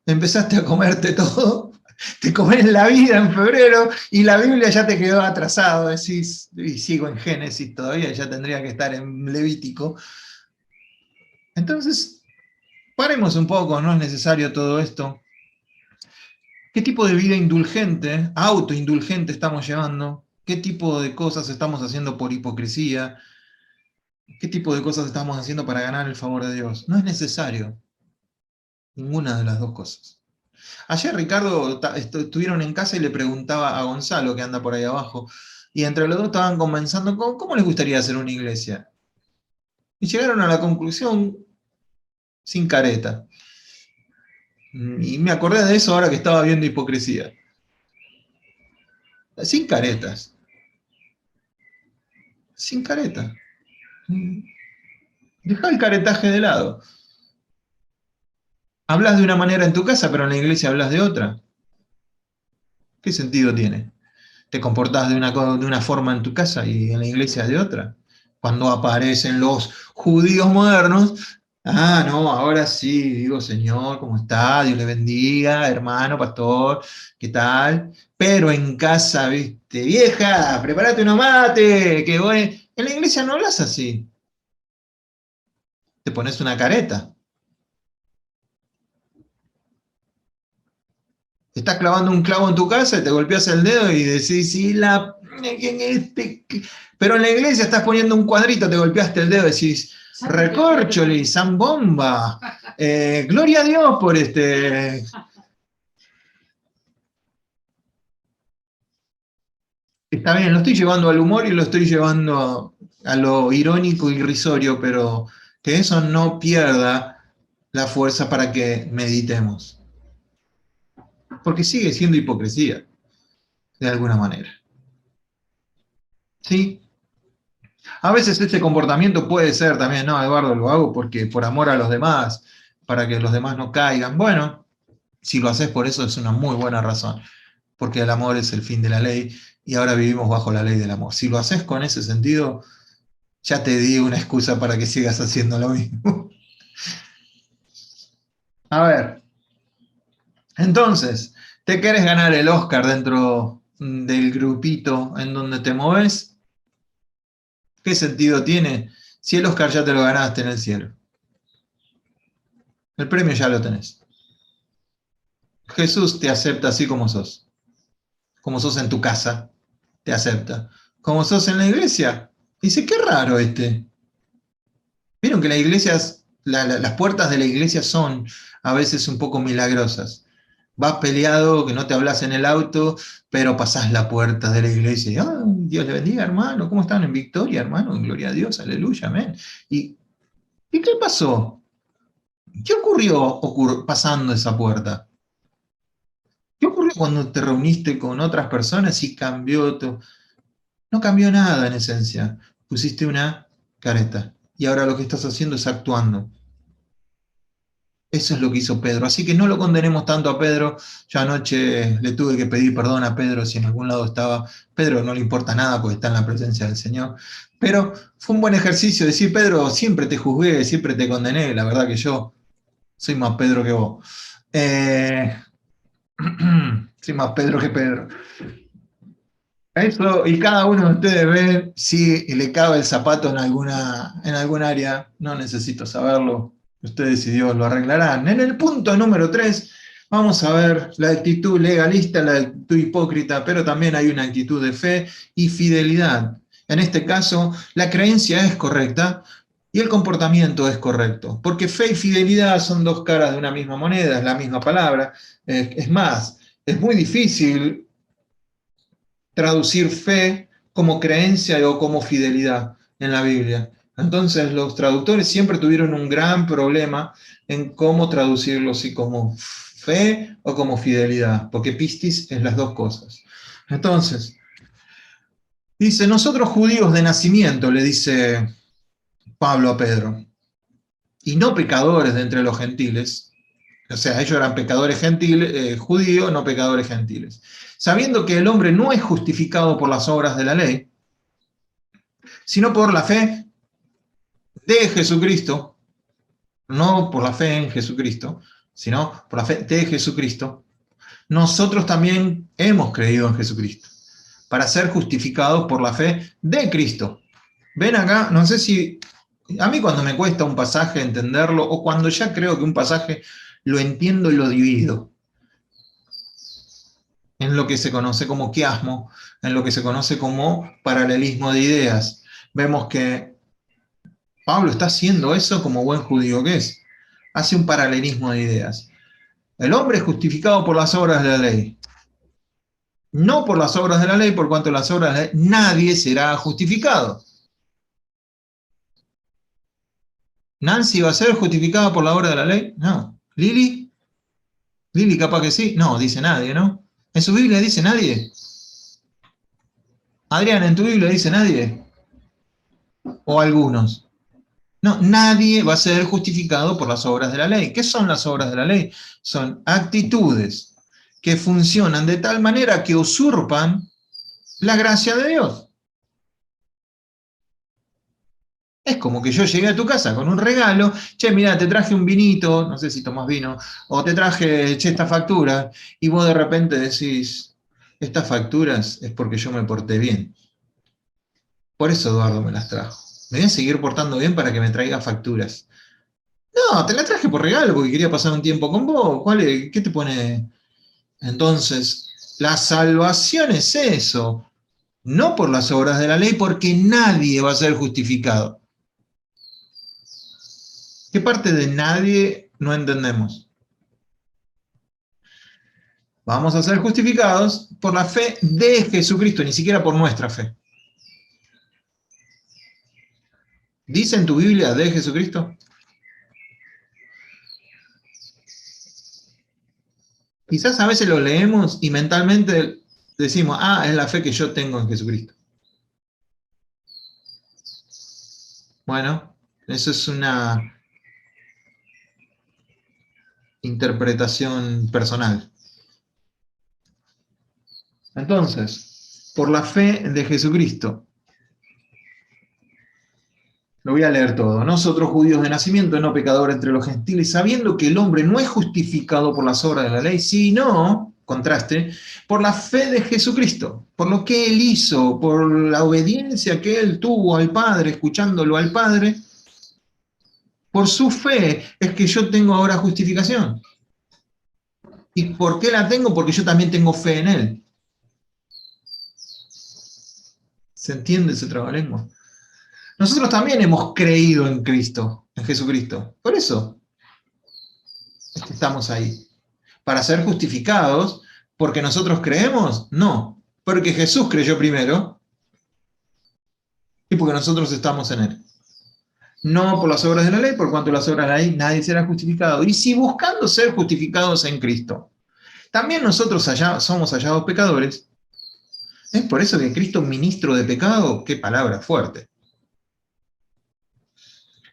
empezaste a comerte todo, te comes la vida en febrero y la Biblia ya te quedó atrasado. Decís, y sigo en Génesis todavía, ya tendría que estar en Levítico. Entonces, paremos un poco, no es necesario todo esto. ¿Qué tipo de vida indulgente, autoindulgente estamos llevando? ¿Qué tipo de cosas estamos haciendo por hipocresía? ¿Qué tipo de cosas estamos haciendo para ganar el favor de Dios? No es necesario ninguna de las dos cosas. Ayer Ricardo estuvieron en casa y le preguntaba a Gonzalo, que anda por ahí abajo, y entre los dos estaban conversando cómo les gustaría hacer una iglesia. Y llegaron a la conclusión sin careta. Y me acordé de eso ahora que estaba viendo hipocresía. Sin caretas. Sin careta. Deja el caretaje de lado. Hablas de una manera en tu casa, pero en la iglesia hablas de otra. ¿Qué sentido tiene? Te comportás de una forma en tu casa y en la iglesia de otra. Cuando aparecen los judíos modernos, no, ahora sí, digo, Señor, ¿cómo está? Dios le bendiga, hermano, pastor, ¿qué tal? Pero en casa, viste, vieja, prepárate una mate, que voy. En la iglesia no hablas así. Te pones una careta. Te estás clavando un clavo en tu casa y te golpeas el dedo y decís, sí, pero en la iglesia estás poniendo un cuadrito, te golpeaste el dedo y decís, recorcholi, zambomba, gloria a Dios por este. Está bien, lo estoy llevando al humor y lo estoy llevando a lo irónico y irrisorio, pero que eso no pierda la fuerza para que meditemos. porque sigue siendo hipocresía, de alguna manera. ¿Sí? A veces este comportamiento puede ser también, no, Eduardo, lo hago porque por amor a los demás, para que los demás no caigan. Bueno, si lo haces por eso es una muy buena razón, porque el amor es el fin de la ley y ahora vivimos bajo la ley del amor. Si lo haces con ese sentido, ya te di una excusa para que sigas haciendo lo mismo. A ver, entonces, ¿te querés ganar el Oscar dentro del grupito en donde te moves? ¿Qué sentido tiene si el Oscar ya te lo ganaste en el cielo? El premio ya lo tenés. Jesús te acepta así como sos en tu casa, te acepta. Como sos en la iglesia, dice, qué raro este. Vieron que las iglesias, las puertas de la iglesia son a veces un poco milagrosas. Vas peleado, que no te hablas en el auto, pero pasás la puerta de la iglesia y, "Ah, Dios le bendiga, hermano, ¿cómo están en victoria, hermano? Gloria a Dios, aleluya, amén". ¿Y qué pasó? ¿Qué ocurrió pasando esa puerta? ¿Qué ocurrió cuando te reuniste con otras personas y cambió tu... No cambió nada en esencia. Pusiste una careta. Y ahora lo que estás haciendo es actuando. Eso es lo que hizo Pedro. Así que no lo condenemos tanto a Pedro. Yo anoche le tuve que pedir perdón a Pedro si en algún lado estaba. Pedro no le importa nada porque está en la presencia del Señor. Pero fue un buen ejercicio decir, Pedro, siempre te juzgué, siempre te condené. La verdad que yo soy más Pedro que vos. Eh, soy más Pedro que Pedro. Eso, y cada uno de ustedes ve si le cabe el zapato en alguna área. No necesito saberlo. Ustedes y Dios lo arreglarán. En el punto número 3, vamos a ver la actitud legalista, la actitud hipócrita, pero también hay una actitud de fe y fidelidad. En este caso, la creencia es correcta y el comportamiento es correcto, porque fe y fidelidad son dos caras de una misma moneda, es la misma palabra. Es más, es muy difícil traducir fe como creencia o como fidelidad en la Biblia. Entonces los traductores siempre tuvieron un gran problema en cómo traducirlo, si como fe o como fidelidad, porque pistis es las dos cosas. Entonces, dice, nosotros judíos de nacimiento, le dice Pablo a Pedro, y no pecadores de entre los gentiles, o sea, ellos eran pecadores gentiles, judíos, no pecadores gentiles. Sabiendo que el hombre no es justificado por las obras de la ley, sino por la fe de Jesucristo, no por la fe en Jesucristo, sino por la fe de Jesucristo, nosotros también hemos creído en Jesucristo, para ser justificados por la fe de Cristo. Ven acá, no sé si, a mí cuando me cuesta un pasaje entenderlo, o cuando ya creo que un pasaje lo entiendo y lo divido, en lo que se conoce como quiasmo, en lo que se conoce como paralelismo de ideas. Vemos que Pablo está haciendo eso como buen judío que es. Hace un paralelismo de ideas. El hombre es justificado por las obras de la ley. No por las obras de la ley, por cuanto las obras de la ley, nadie será justificado. ¿Nancy va a ser justificada por la obra de la ley? No. ¿Lili? ¿Lili capaz que sí? No, dice nadie, ¿no? ¿En su Biblia dice nadie? Adrián, ¿en tu Biblia dice nadie? ¿O algunos? No, nadie va a ser justificado por las obras de la ley. ¿Qué son las obras de la ley? Son actitudes que funcionan de tal manera que usurpan la gracia de Dios. Es como que yo llegué a tu casa con un regalo, che, mira, te traje un vinito, no sé si tomas vino, o te traje, che, esta factura, y vos de repente decís, estas facturas es porque yo me porté bien. Por eso Eduardo me las trajo. Me voy a seguir portando bien para que me traiga facturas. No, te la traje por regalo porque quería pasar un tiempo con vos. ¿Qué te pone? Entonces, la salvación es eso, no por las obras de la ley, porque nadie va a ser justificado. ¿Qué parte de nadie no entendemos? Vamos a ser justificados por la fe de Jesucristo, ni siquiera por nuestra fe. ¿Dice en tu Biblia de Jesucristo? Quizás a veces lo leemos y mentalmente decimos, ah, es la fe que yo tengo en Jesucristo. Bueno, eso es una interpretación personal. Entonces, por la fe de Jesucristo, lo voy a leer todo. Nosotros, judíos de nacimiento, no pecadores entre los gentiles, sabiendo que el hombre no es justificado por las obras de la ley, sino, contraste, por la fe de Jesucristo, por lo que él hizo, por la obediencia que él tuvo al Padre, escuchándolo al Padre, por su fe es que yo tengo ahora justificación. ¿Y por qué la tengo? Porque yo también tengo fe en él. ¿Se entiende ese trabalengua? Nosotros también hemos creído en Cristo, en Jesucristo. Por eso es que estamos ahí. Para ser justificados, porque nosotros creemos, no. Porque Jesús creyó primero y porque nosotros estamos en él. No por las obras de la ley, por cuanto las obras de la ley nadie será justificado. Y si buscando ser justificados en Cristo, también nosotros somos hallados pecadores, es por eso que Cristo ministro de pecado, qué palabra fuerte.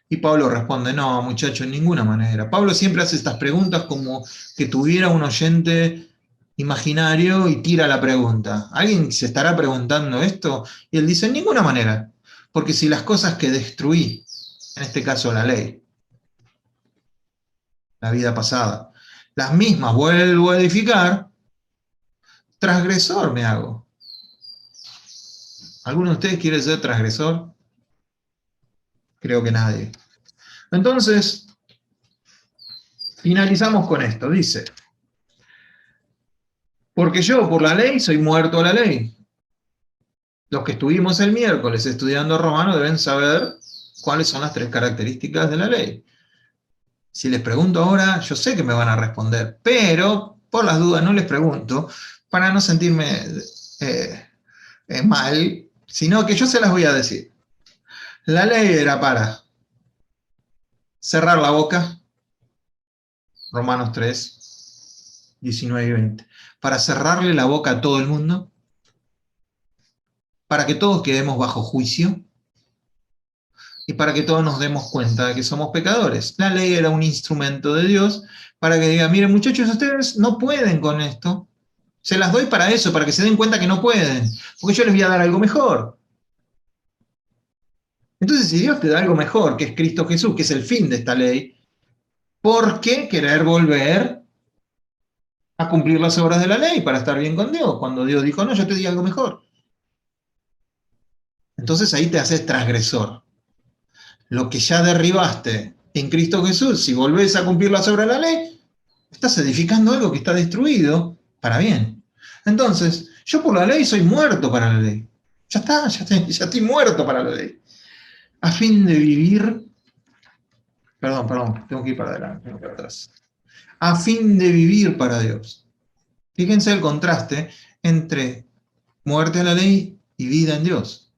Y Pablo responde, no, muchacho, en ninguna manera. Pablo siempre hace estas preguntas como que tuviera un oyente imaginario y tira la pregunta. ¿Alguien se estará preguntando esto? Y él dice, en ninguna manera. Porque si las cosas que destruí, en este caso la ley, la vida pasada, las mismas vuelvo a edificar, transgresor me hago. ¿Alguno de ustedes quiere ser transgresor? Creo que nadie. Entonces, finalizamos con esto. Dice, porque yo por la ley soy muerto a la ley. Los que estuvimos el miércoles estudiando Romano deben saber cuáles son las 3 características de la ley. Si les pregunto ahora, yo sé que me van a responder, pero por las dudas no les pregunto para no sentirme mal, sino que yo se las voy a decir. La ley era para cerrar la boca, Romanos 3, 19 y 20, para cerrarle la boca a todo el mundo, para que todos quedemos bajo juicio, y para que todos nos demos cuenta de que somos pecadores. La ley era un instrumento de Dios para que diga, miren muchachos, ustedes no pueden con esto. Se las doy para eso, para que se den cuenta que no pueden, porque yo les voy a dar algo mejor. Entonces, si Dios te da algo mejor, que es Cristo Jesús, que es el fin de esta ley, ¿por qué querer volver a cumplir las obras de la ley para estar bien con Dios? Cuando Dios dijo, no, yo te di algo mejor. Entonces ahí te haces transgresor. Lo que ya derribaste en Cristo Jesús, si volvés a cumplir las obras de la ley, estás edificando algo que está destruido para bien. Entonces, yo por la ley soy muerto para la ley. Ya está, ya estoy muerto para la ley. A fin de vivir, perdón, tengo que ir para adelante, tengo que ir para atrás. A fin de vivir para Dios. Fíjense el contraste entre muerte en la ley y vida en Dios.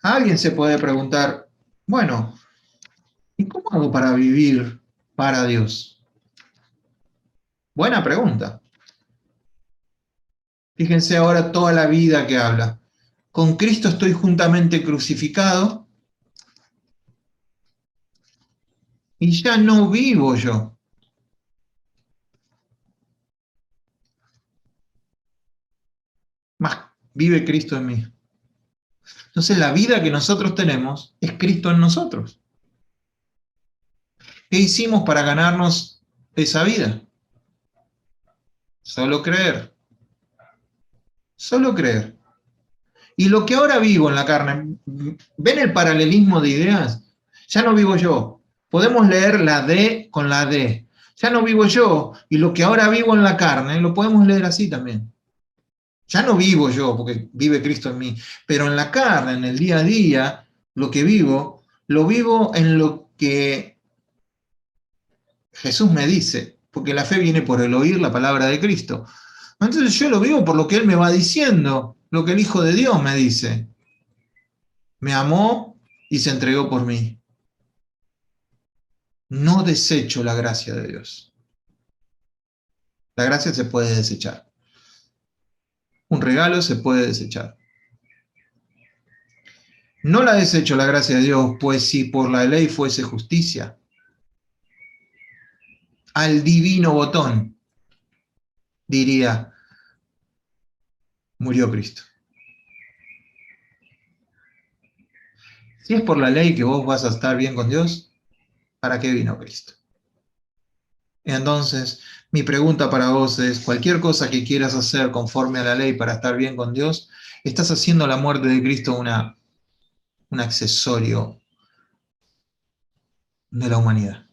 Alguien se puede preguntar, bueno, ¿y cómo hago para vivir para Dios? Buena pregunta. Fíjense ahora toda la vida que habla. Con Cristo estoy juntamente crucificado y ya no vivo yo. Más vive Cristo en mí. Entonces la vida que nosotros tenemos es Cristo en nosotros. ¿Qué hicimos para ganarnos esa vida? Solo creer. Solo creer. Y lo que ahora vivo en la carne, ¿ven el paralelismo de ideas? Ya no vivo yo. Podemos leer la D con la D. Ya no vivo yo, y lo que ahora vivo en la carne, lo podemos leer así también. Ya no vivo yo, porque vive Cristo en mí, pero en la carne, en el día a día, lo que vivo, lo vivo en lo que Jesús me dice, porque la fe viene por el oír la palabra de Cristo. Entonces yo lo vivo por lo que Él me va diciendo, lo que el Hijo de Dios me dice. Me amó y se entregó por mí. No desecho la gracia de Dios. La gracia se puede desechar. Un regalo se puede desechar. No la desecho la gracia de Dios, pues si por la ley fuese justicia, al divino botón, diría, murió Cristo. Si es por la ley que vos vas a estar bien con Dios, ¿para qué vino Cristo? Entonces, mi pregunta para vos es, cualquier cosa que quieras hacer conforme a la ley para estar bien con Dios, estás haciendo la muerte de Cristo un accesorio de la humanidad,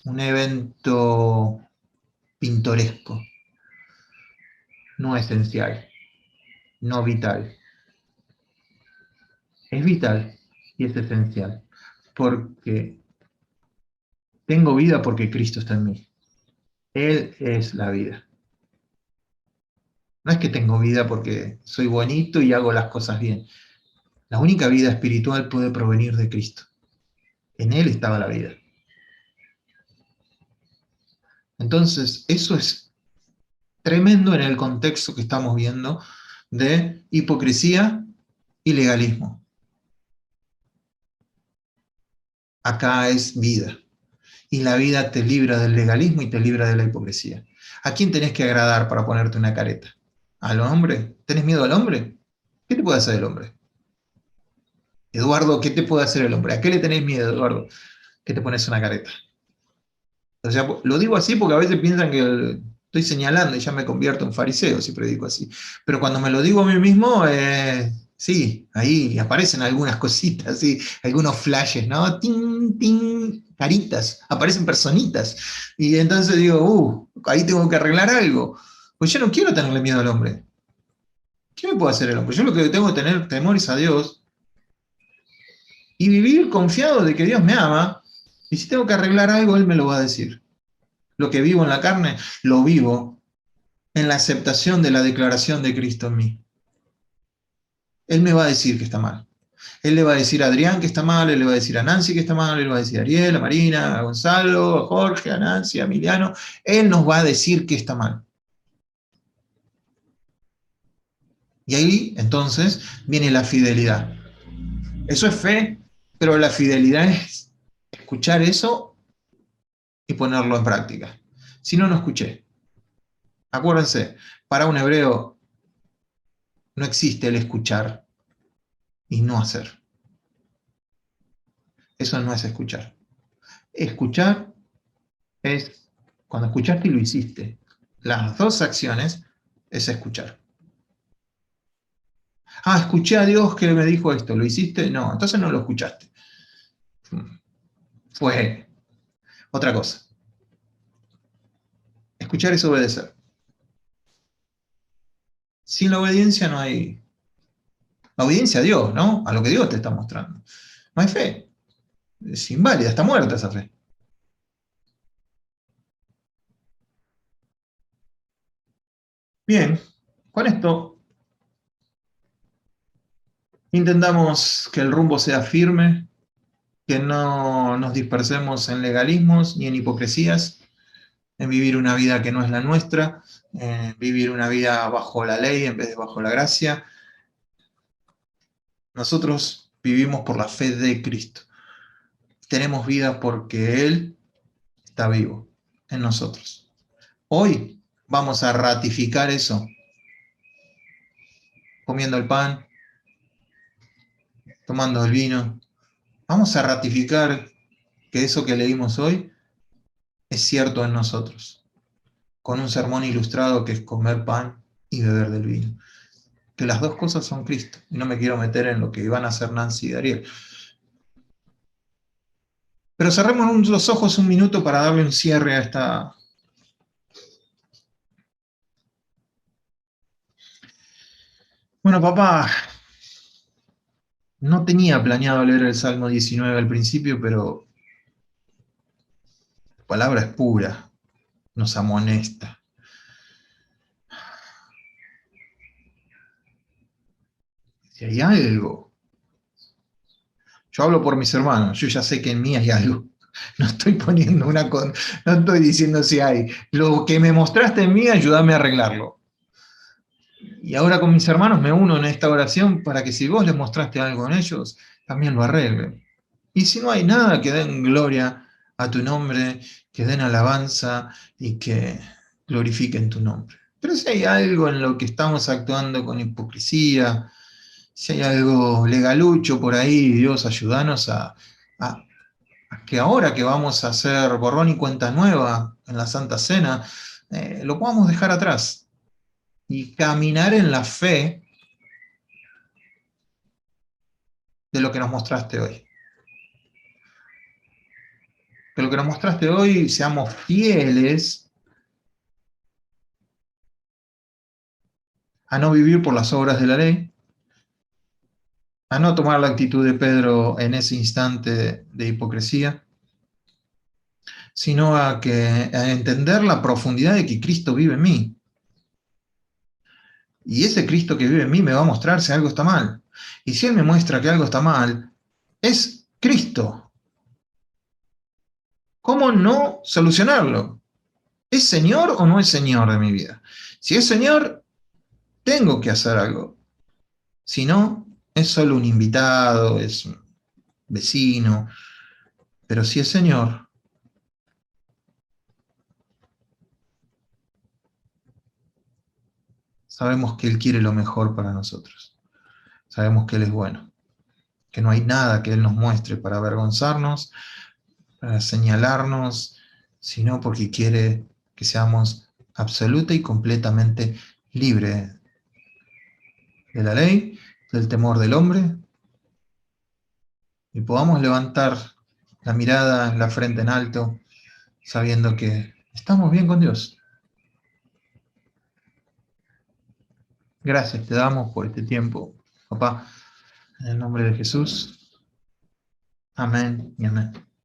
un evento pintoresco, no esencial, no vital. Es vital y es esencial, porque tengo vida porque Cristo está en mí. Él es la vida. No es que tengo vida porque soy bonito y hago las cosas bien. La única vida espiritual puede provenir de Cristo. En Él estaba la vida. Entonces, eso es tremendo en el contexto que estamos viendo de hipocresía y legalismo. Acá es vida. Y la vida te libra del legalismo y te libra de la hipocresía. ¿A quién tenés que agradar para ponerte una careta? ¿Al hombre? ¿Tenés miedo al hombre? ¿Qué te puede hacer el hombre? Eduardo, ¿qué te puede hacer el hombre? ¿A qué le tenés miedo, Eduardo? Que te pones una careta. O sea, lo digo así porque a veces piensan que estoy señalando y ya me convierto en fariseo si predico así. Pero cuando me lo digo a mí mismo, sí, ahí aparecen algunas cositas, sí, algunos flashes, ¿no? Tin, tin, caritas, aparecen personitas. Y entonces digo, ahí tengo que arreglar algo. Pues yo no quiero tenerle miedo al hombre. ¿Qué me puede hacer el hombre? Yo lo que tengo que tener temor es a Dios y vivir confiado de que Dios me ama. Y si tengo que arreglar algo, Él me lo va a decir. Lo que vivo en la carne, lo vivo en la aceptación de la declaración de Cristo en mí. Él me va a decir que está mal. Él le va a decir a Adrián que está mal, él le va a decir a Nancy que está mal, él le va a decir a Ariel, a Marina, a Gonzalo, a Jorge, a Nancy, a Emiliano. Él nos va a decir que está mal. Y ahí, entonces, viene la fidelidad. Eso es fe, pero la fidelidad es escuchar eso y ponerlo en práctica. Si no, no escuché. Acuérdense, para un hebreo no existe el escuchar y no hacer. Eso no es escuchar. Escuchar es cuando escuchaste y lo hiciste. Las dos acciones es escuchar. Ah, escuché a Dios que me dijo esto, ¿lo hiciste? No, entonces no lo escuchaste. Fue otra cosa. Escuchar es obedecer. Sin la obediencia no hay... La obediencia a Dios, ¿no? A lo que Dios te está mostrando. No hay fe. Es inválida, está muerta esa fe. Bien, con esto intentamos que el rumbo sea firme, que no nos dispersemos en legalismos ni en hipocresías, en vivir una vida que no es la nuestra, en vivir una vida bajo la ley en vez de bajo la gracia. Nosotros vivimos por la fe de Cristo. Tenemos vida porque Él está vivo en nosotros. Hoy vamos a ratificar eso, comiendo el pan, tomando el vino. Vamos a ratificar que eso que leímos hoy es cierto en nosotros, con un sermón ilustrado que es comer pan y beber del vino. Que las dos cosas son Cristo. Y no me quiero meter en lo que iban a hacer Nancy y Ariel. Pero cerremos los ojos un minuto para darle un cierre a esta... Bueno, papá, no tenía planeado leer el Salmo 19 al principio, pero la palabra es pura, nos amonesta. Si hay algo, yo hablo por mis hermanos, yo ya sé que en mí hay algo. No estoy poniendo no estoy diciendo si hay. Lo que me mostraste en mí, ayúdame a arreglarlo. Y ahora con mis hermanos me uno en esta oración para que si vos les mostraste algo en ellos, también lo arreglen. Y si no hay nada, que den gloria a tu nombre, que den alabanza y que glorifiquen tu nombre. Pero si hay algo en lo que estamos actuando con hipocresía, si hay algo legalucho por ahí, Dios, ayúdanos a que ahora que vamos a hacer borrón y cuenta nueva en la Santa Cena, lo podamos dejar atrás y caminar en la fe de lo que nos mostraste hoy. Que lo que nos mostraste hoy seamos fieles a no vivir por las obras de la ley, a no tomar la actitud de Pedro en ese instante de hipocresía, sino a entender la profundidad de que Cristo vive en mí. Y ese Cristo que vive en mí me va a mostrar si algo está mal. Y si Él me muestra que algo está mal, es Cristo. ¿Cómo no solucionarlo? ¿Es Señor o no es Señor de mi vida? Si es Señor, tengo que hacer algo. Si no, es solo un invitado, es un vecino. Pero si es Señor, sabemos que Él quiere lo mejor para nosotros. Sabemos que Él es bueno. Que no hay nada que Él nos muestre para avergonzarnos, para señalarnos, sino porque quiere que seamos absoluta y completamente libres de la ley, del temor del hombre, y podamos levantar la mirada, la frente en alto, sabiendo que estamos bien con Dios. Gracias te damos por este tiempo, papá, en el nombre de Jesús. Amén y amén.